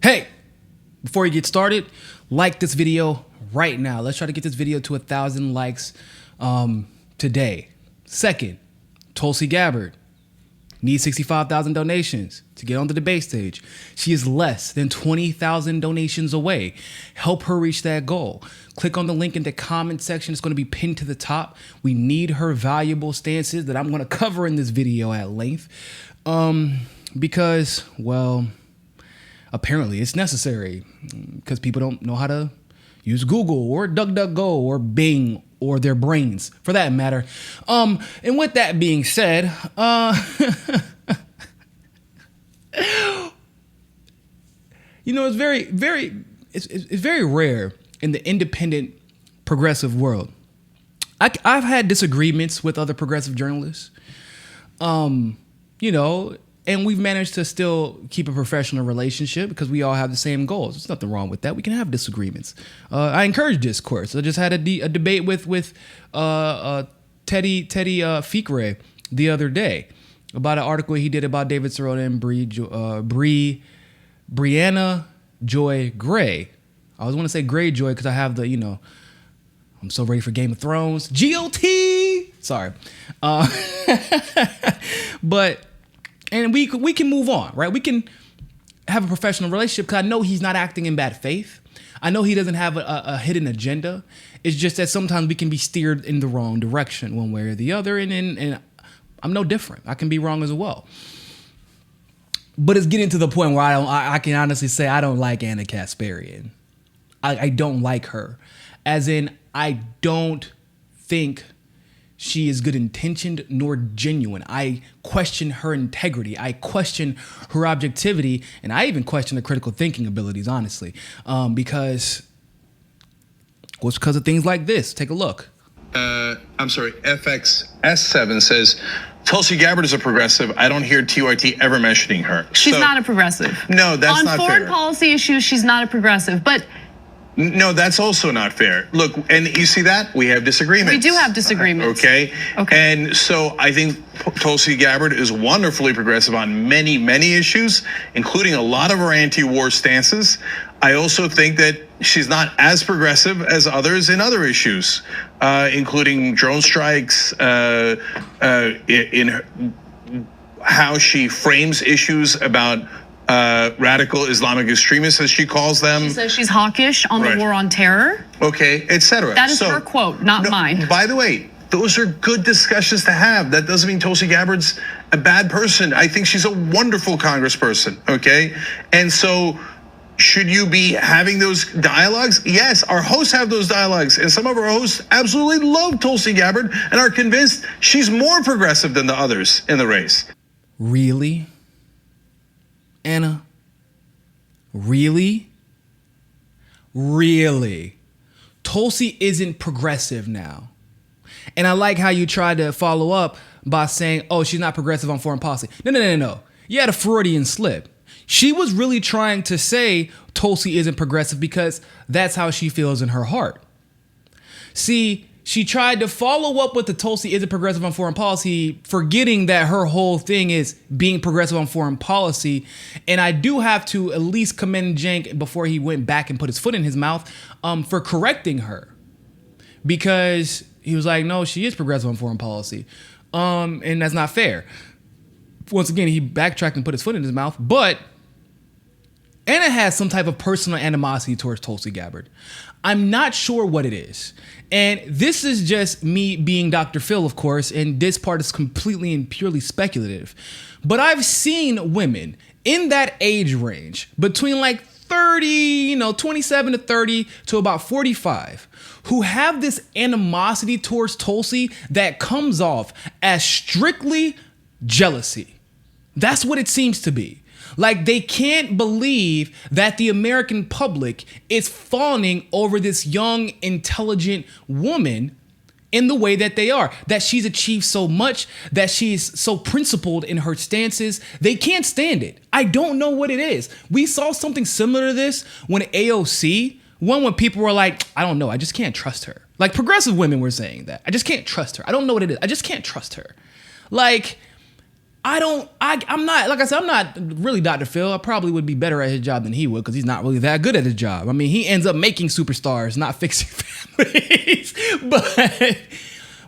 Hey, before you get started, like this video right now. Let's try to get this video to 1,000 likes today. Second, Tulsi Gabbard needs 65,000 donations to get on the debate stage. She is less than 20,000 donations away. Help her reach that goal. Click on the link in the comment section. It's going to be pinned to the top. We need her valuable stances that I'm going to cover in this video at length. Because, well, apparently it's necessary because people don't know how to use Google or DuckDuckGo or Bing or their brains for that matter. And with that being said, you know, it's very rare in the independent progressive world. I've had disagreements with other progressive journalists, you know, and we've managed to still keep a professional relationship because we all have the same goals. There's nothing wrong with that. We can have disagreements. I encourage discourse. I just had a debate with Teddy Fikre the other day about an article he did about David Sirota and Brianna Joy Gray. I always want to say Greyjoy because I have the, you know, I'm so ready for Game of Thrones. GOT! Sorry. But... And we can move on, right? We can have a professional relationship because I know he's not acting in bad faith. I know he doesn't have a hidden agenda. It's just that sometimes we can be steered in the wrong direction one way or the other. And I'm no different. I can be wrong as well. But it's getting to the point where I can honestly say I don't like Anna Kasparian. I don't like her. As in, I don't think she is good intentioned nor genuine. I question her integrity. I question her objectivity. And I even question her critical thinking abilities, honestly. Because of things like this. Take a look. I'm sorry, FXS7 says, Tulsi Gabbard is a progressive. I don't hear TYT ever mentioning her. She's not a progressive. No, that's not fair. On foreign policy issues, she's not a progressive. But no, that's also not fair. Look, and you see that? We have disagreements. We do have disagreements. Okay. And so I think Tulsi Gabbard is wonderfully progressive on many, many issues, including a lot of her anti-war stances. I also think that she's not as progressive as others in other issues, including drone strikes, in how she frames issues about radical Islamic extremists, as she calls them. She says she's hawkish on the war on terror. Okay, etc. That is her quote, not mine. By the way, those are good discussions to have. That doesn't mean Tulsi Gabbard's a bad person. I think she's a wonderful congressperson, okay? And so should you be having those dialogues? Yes, our hosts have those dialogues. And some of our hosts absolutely love Tulsi Gabbard and are convinced she's more progressive than the others in the race. Really? Anna? Really? Really? Tulsi isn't progressive now. And I like how you tried to follow up by saying, oh, she's not progressive on foreign policy. No. You had a Freudian slip. She was really trying to say Tulsi isn't progressive because that's how she feels in her heart. See, she tried to follow up with the Tulsi isn't progressive on foreign policy, forgetting that her whole thing is being progressive on foreign policy. And I do have to at least commend Cenk before he went back and put his foot in his mouth for correcting her. Because he was like, no, she is progressive on foreign policy. And that's not fair. Once again, he backtracked and put his foot in his mouth. But Anna has some type of personal animosity towards Tulsi Gabbard. I'm not sure what it is. And this is just me being Dr. Phil, of course, and this part is completely and purely speculative. But I've seen women in that age range between like 30, 27 to 30 to about 45 who have this animosity towards Tulsi that comes off as strictly jealousy. That's what it seems to be. Like they can't believe that the American public is fawning over this young, intelligent woman in the way that they are, that she's achieved so much, that she's so principled in her stances. They can't stand it. I don't know what it is. We saw something similar to this when AOC won, when people were like, I don't know, I just can't trust her. Like progressive women were saying that. I just can't trust her. I don't know what it is. I just can't trust her. Like, I'm not, like I said, I'm not really Dr. Phil. I probably would be better at his job than he would because he's not really that good at his job. I mean, he ends up making superstars, not fixing families.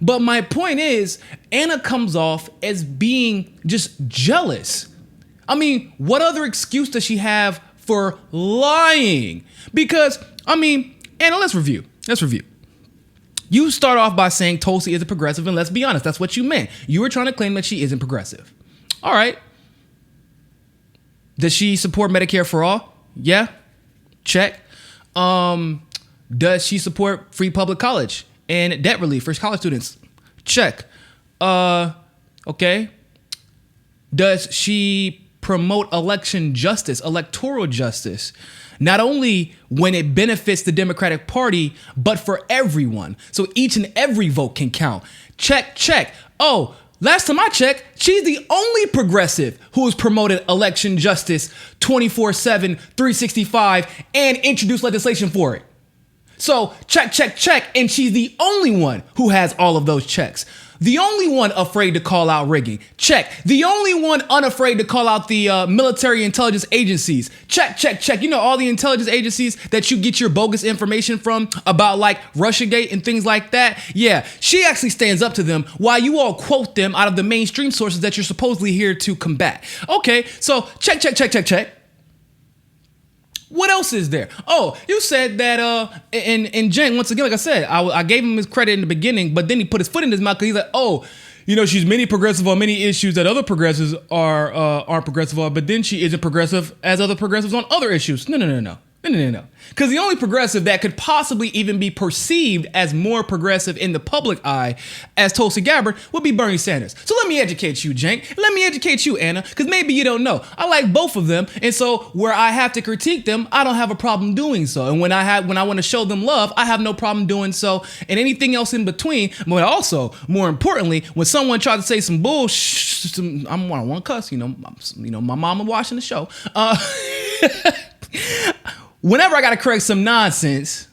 But my point is, Anna comes off as being just jealous. I mean, what other excuse does she have for lying? Because, I mean, Anna, let's review. You start off by saying Tulsi is a progressive, and let's be honest, that's what you meant. You were trying to claim that she isn't progressive. All right. Does she support Medicare for all? Yeah. Check. Does she support free public college and debt relief for college students? Check. Okay. Does she promote election justice, electoral justice? Not only when it benefits the Democratic Party, but for everyone. So each and every vote can count. Check, check. Oh, last time I checked, she's the only progressive who has promoted election justice 24/7, 365, and introduced legislation for it. So check, check, check. And she's the only one who has all of those checks. The only one afraid to call out rigging. Check. The only one unafraid to call out the military intelligence agencies. Check, check, check. You know, all the intelligence agencies that you get your bogus information from about like Russiagate and things like that. Yeah, she actually stands up to them while you all quote them out of the mainstream sources that you're supposedly here to combat. Okay, so check, check, check, check, check. What else is there? Oh, you said that, and Jen, once again, like I said, I gave him his credit in the beginning, but then he put his foot in his mouth because he's like, oh, you know, she's many progressive on many issues that other progressives aren't progressive on, but then she isn't progressive as other progressives on other issues. No. Because the only progressive that could possibly even be perceived as more progressive in the public eye as Tulsi Gabbard would be Bernie Sanders. So let me educate you, Cenk. Let me educate you, Anna, because maybe you don't know. I like both of them, and so where I have to critique them, I don't have a problem doing so. And when I want to show them love, I have no problem doing so. And anything else in between, but also, more importantly, when someone tries to say some bullshit, I want to cuss, you know, my mama watching the show. Whenever I got to correct some nonsense,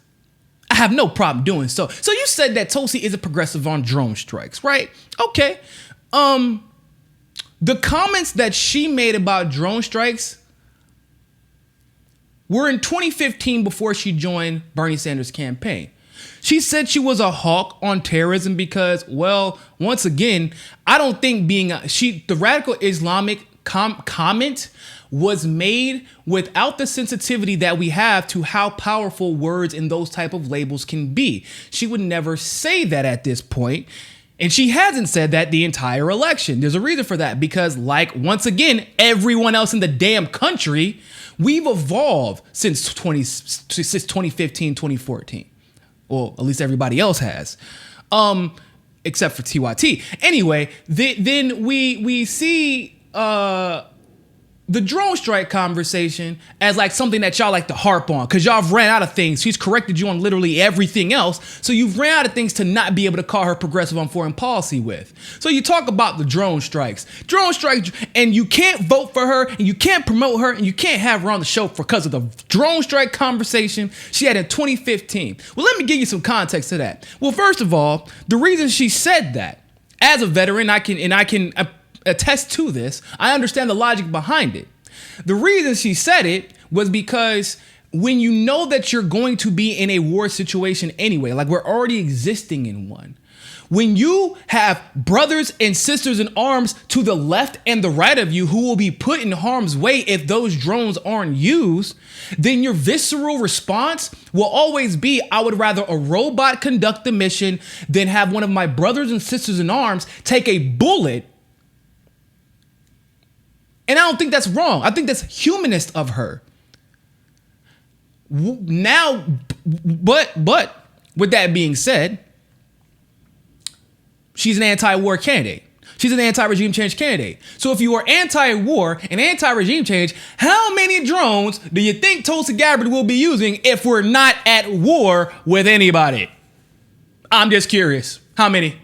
I have no problem doing so. So you said that Tulsi is a progressive on drone strikes, right? Okay. The comments that she made about drone strikes were in 2015 before she joined Bernie Sanders' campaign. She said she was a hawk on terrorism because, well, once again, I don't think the radical Islamic comment was made without the sensitivity that we have to how powerful words and those type of labels can be. She would never say that at this point, and she hasn't said that the entire election. There's a reason for that, because like, once again, everyone else in the damn country, we've evolved since 2015, 2014. Well, at least everybody else has. Except for TYT. Anyway, then we see the drone strike conversation as like something that y'all like to harp on because y'all have ran out of things. She's corrected you on literally everything else. So you've ran out of things to not be able to call her progressive on foreign policy with. So you talk about the drone strikes, and you can't vote for her and you can't promote her and you can't have her on the show because of the drone strike conversation she had in 2015. Well, let me give you some context to that. Well, first of all, the reason she said that, as a veteran, I can attest to this. I understand the logic behind it. The reason she said it was because when you know that you're going to be in a war situation anyway, like we're already existing in one, when you have brothers and sisters in arms to the left and the right of you who will be put in harm's way if those drones aren't used, then your visceral response will always be, I would rather a robot conduct the mission than have one of my brothers and sisters in arms take a bullet. And I don't think that's wrong. I think that's humanist of her. Now, but with that being said, she's an anti-war candidate. She's an anti-regime change candidate. So if you are anti-war and anti-regime change, how many drones do you think Tulsi Gabbard will be using if we're not at war with anybody? I'm just curious. How many?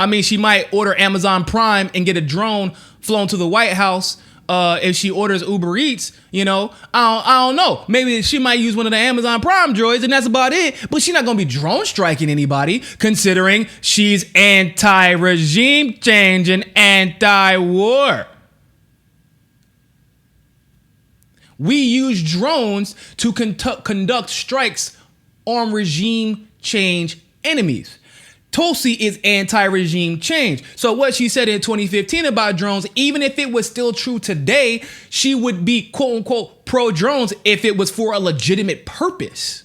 I mean, she might order Amazon Prime and get a drone flown to the White House if she orders Uber Eats, you know, I don't know. Maybe she might use one of the Amazon Prime droids and that's about it. But she's not going to be drone striking anybody, considering she's anti-regime change and anti-war. We use drones to conduct strikes on regime change enemies. Tulsi is anti-regime change. So what she said in 2015 about drones, even if it was still true today, she would be quote unquote pro drones if it was for a legitimate purpose.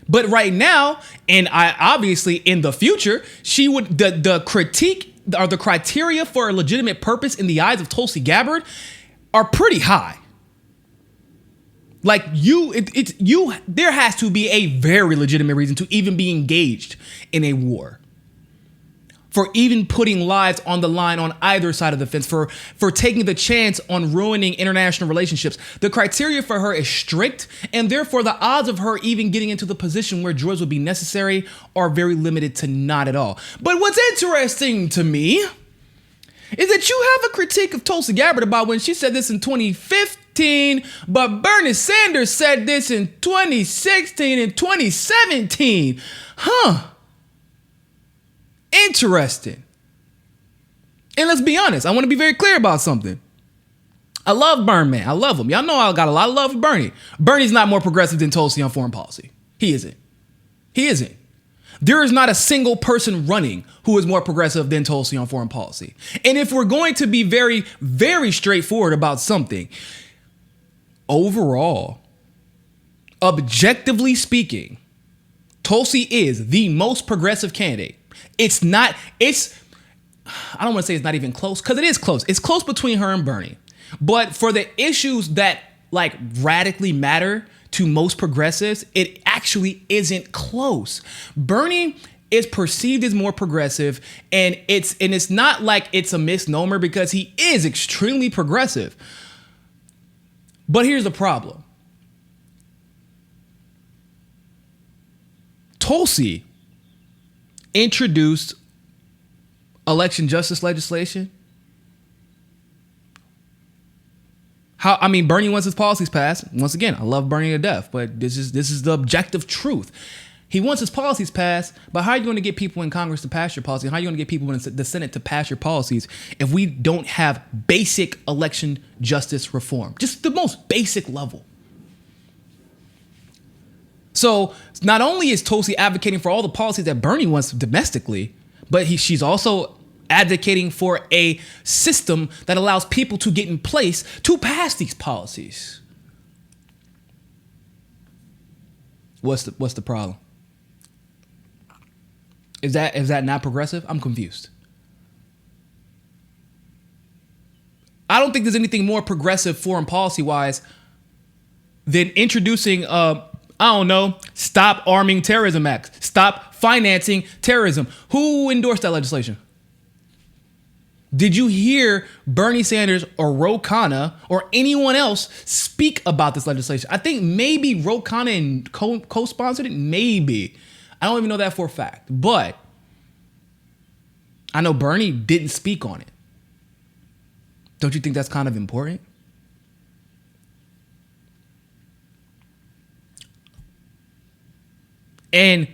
But right now, and obviously in the future, she would the critique or the criteria for a legitimate purpose in the eyes of Tulsi Gabbard are pretty high. Like there has to be a very legitimate reason to even be engaged in a war. For even putting lives on the line on either side of the fence, for taking the chance on ruining international relationships. The criteria for her is strict, and therefore the odds of her even getting into the position where droids would be necessary are very limited to not at all. But what's interesting to me is that you have a critique of Tulsi Gabbard about when she said this in 2015, but Bernie Sanders said this in 2016 and 2017. Interesting. And let's be honest, I want to be very clear about something. I love Bernie, man. I love him. Y'all know I got a lot of love for Bernie. Bernie's not more progressive than Tulsi on foreign policy. He isn't. He isn't. There is not a single person running who is more progressive than Tulsi on foreign policy. And if we're going to be very, very straightforward about something, overall, objectively speaking, Tulsi is the most progressive candidate. I don't want to say it's not even close, because it is close. It's close between her and Bernie. But for the issues that like radically matter to most progressives, it actually isn't close. Bernie is perceived as more progressive, and it's not like it's a misnomer, because he is extremely progressive. But here's the problem. Tulsi introduced election justice legislation. Bernie wants his policies passed. Once again, I love Bernie to death, but this is the objective truth. He wants his policies passed, but how are you going to get people in Congress to pass your policy? How are you going to get people in the Senate to pass your policies if we don't have basic election justice reform? Just the most basic level. So not only is Tulsi advocating for all the policies that Bernie wants domestically, but she's also advocating for a system that allows people to get in place to pass these policies. What's the problem? Is that not progressive? I'm confused. I don't think there's anything more progressive foreign policy wise than introducing Stop Arming Terrorism Act. Stop financing terrorism. Who endorsed that legislation? Did you hear Bernie Sanders or Ro Khanna or anyone else speak about this legislation? I think maybe Ro Khanna and co-sponsored it. Maybe. I don't even know that for a fact. But I know Bernie didn't speak on it. Don't you think that's kind of important? And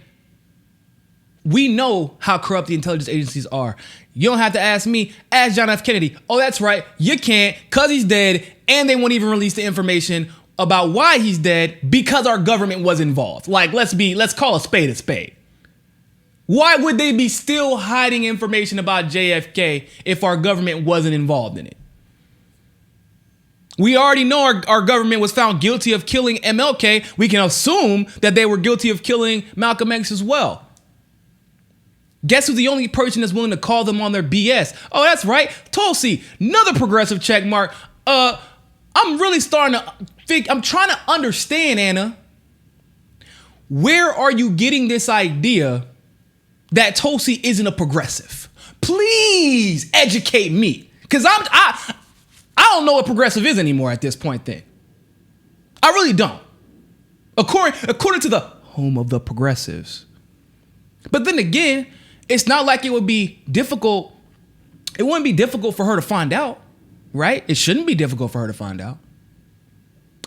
we know how corrupt the intelligence agencies are. You don't have to ask me. Ask John F. Kennedy. Oh, that's right. You can't, because he's dead, and they won't even release the information about why he's dead because our government was involved. Like, let's call a spade a spade. Why would they be still hiding information about JFK if our government wasn't involved in it? We already know our government was found guilty of killing MLK. We can assume that they were guilty of killing Malcolm X as well. Guess who's the only person that's willing to call them on their BS? Oh, that's right. Tulsi, another progressive check mark. I'm really starting to think, I'm trying to understand, Anna. Where are you getting this idea that Tulsi isn't a progressive? Please educate me. Because I don't know what progressive is anymore at this point then. I really don't. According to the home of the progressives. But then again, it's not like it would be difficult. It wouldn't be difficult for her to find out. right? It shouldn't be difficult for her to find out.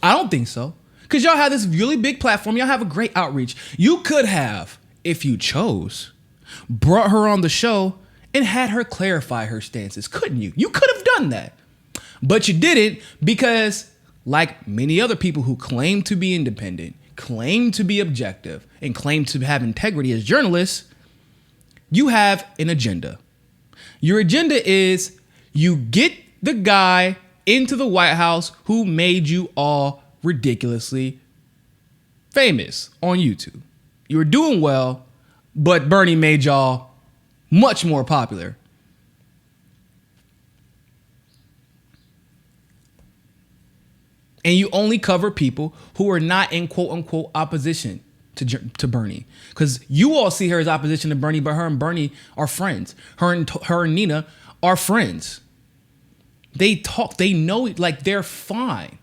I don't think so. Because y'all have this really big platform. Y'all have a great outreach. You could have, if you chose, brought her on the show and had her clarify her stances, couldn't you? You could have done that. But you didn't because, like many other people who claim to be independent, claim to be objective, and claim to have integrity as journalists, you have an agenda. Your agenda is you get the guy into the White House who made you all ridiculously famous on YouTube. You were doing well, but Bernie made y'all much more popular. And you only cover people who are not in quote unquote opposition to Bernie. Because you all see her as opposition to Bernie, but her and Bernie are friends. Her and Nina are friends. They talk, they know it, like they're fine.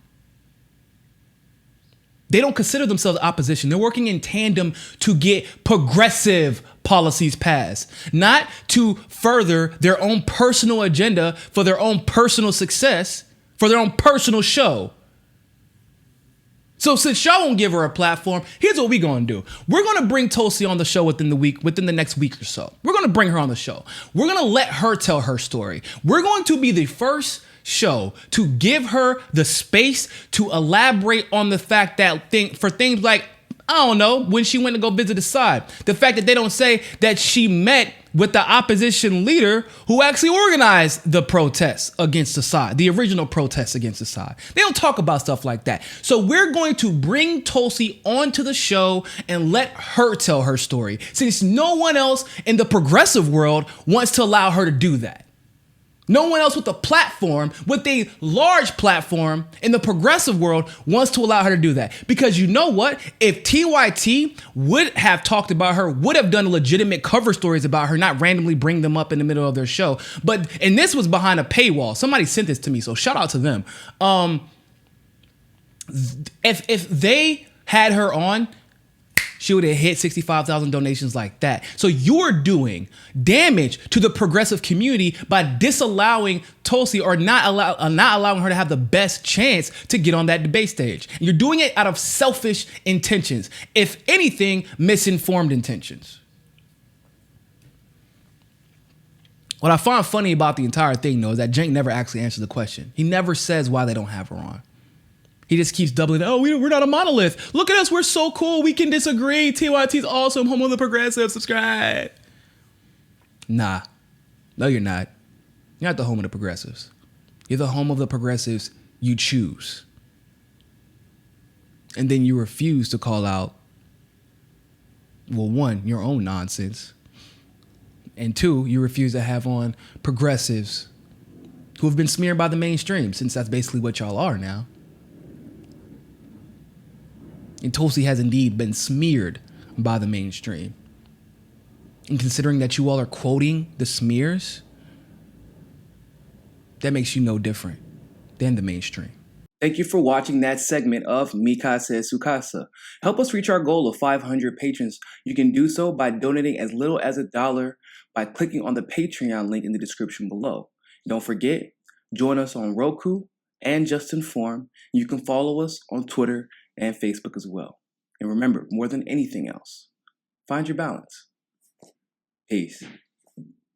They don't consider themselves opposition. They're working in tandem to get progressive policies passed, not to further their own personal agenda for their own personal success, for their own personal show. So since y'all won't give her a platform, here's what we're going to do. We're going to bring Tulsi on the show within the next week or so. We're going to bring her on the show. We're going to let her tell her story. We're going to be the first show to give her the space to elaborate on the fact that for things like, I don't know, when she went to go visit Assad, the fact that they don't say that she met with the opposition leader who actually organized the protests against Assad, the original protests against Assad. They don't talk about stuff like that. So we're going to bring Tulsi onto the show and let her tell her story, since no one else in the progressive world wants to allow her to do that. No one else with a platform, with a large platform in the progressive world, wants to allow her to do that. Because you know what? If TYT would have talked about her, would have done legitimate cover stories about her, not randomly bring them up in the middle of their show. And this was behind a paywall. Somebody sent this to me, so shout out to them. If they had her on, she would have hit 65,000 donations like that. So you're doing damage to the progressive community by disallowing Tulsi, or not allowing her to have the best chance to get on that debate stage. You're doing it out of selfish intentions. If anything, misinformed intentions. What I find funny about the entire thing, though, is that Cenk never actually answers the question. He never says why they don't have her on. He just keeps doubling, oh, we're not a monolith. Look at us, we're so cool, we can disagree. TYT's awesome, home of the progressive, subscribe. Nah, no you're not. You're not the home of the progressives. You're the home of the progressives you choose. And then you refuse to call out, well, one, your own nonsense. And two, you refuse to have on progressives who have been smeared by the mainstream, since that's basically what y'all are now. And Tulsi has indeed been smeared by the mainstream. And considering that you all are quoting the smears, that makes you no different than the mainstream. Thank you for watching that segment of Mi Casa es Su Casa. Help us reach our goal of 500 patrons. You can do so by donating as little as $1 by clicking on the Patreon link in the description below. Don't forget, join us on Roku and JustNForm. You can follow us on Twitter and Facebook as well. And remember, more than anything else, find your balance. Peace.